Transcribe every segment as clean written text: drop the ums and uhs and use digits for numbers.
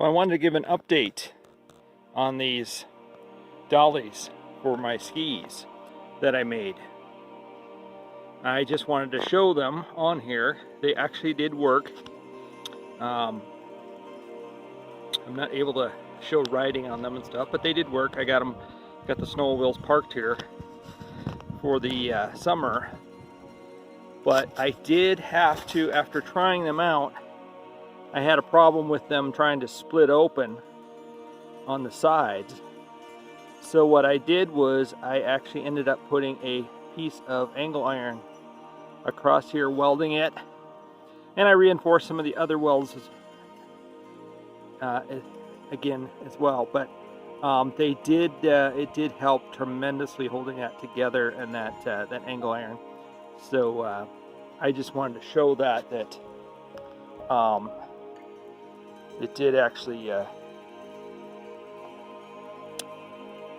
So I wanted to give an update on these dollies for my skis that I made. I just wanted to show them on here. They actually did work. I'm not able to show riding on them and stuff, but they did work. I got the snowmobiles parked here for the summer. But I did have to, after trying them out, I had a problem with them trying to split open on the sides. So what I did was I actually ended up putting a piece of angle iron across here, welding it, and I reinforced some of the other welds again as well. But it did help tremendously holding that together, and that angle iron. So I just wanted to show that it did actually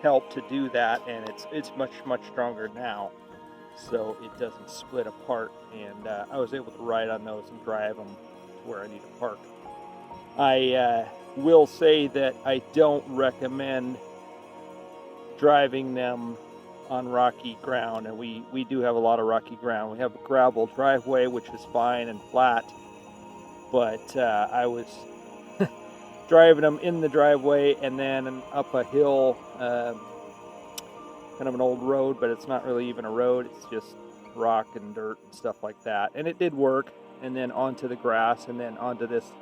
help to do that, and it's much stronger now, so it doesn't split apart, and I was able to ride on those and drive them to where I need to park. I will say that I don't recommend driving them on rocky ground, and we do have a lot of rocky ground. We have a gravel driveway, which is fine and flat, but I was driving them in the driveway and then up a hill, kind of an old road, but it's not really even a road, it's just rock and dirt and stuff like that, and it did work. And then onto the grass, and then onto this,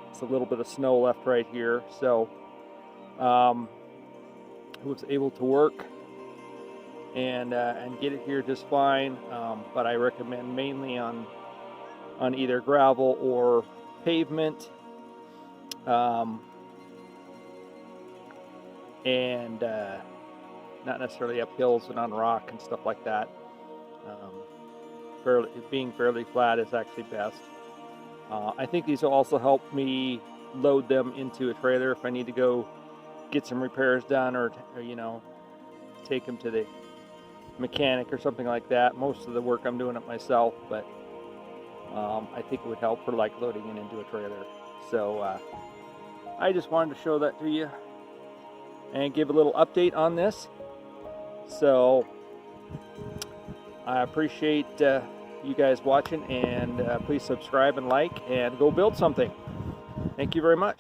it's a little bit of snow left right here, so it was able to work and get it here just fine. But I recommend mainly on either gravel or pavement, and not necessarily up hills and on rock and stuff like that. Being fairly flat is actually best. I think these will also help me load them into a trailer if I need to go get some repairs done, or you know, take them to the mechanic or something like that. Most of the work I'm doing it myself, but I think it would help for like loading it into a trailer. So I just wanted to show that to you and give a little update on this. So I appreciate you guys watching, and please subscribe and like, and go build something. Thank you very much.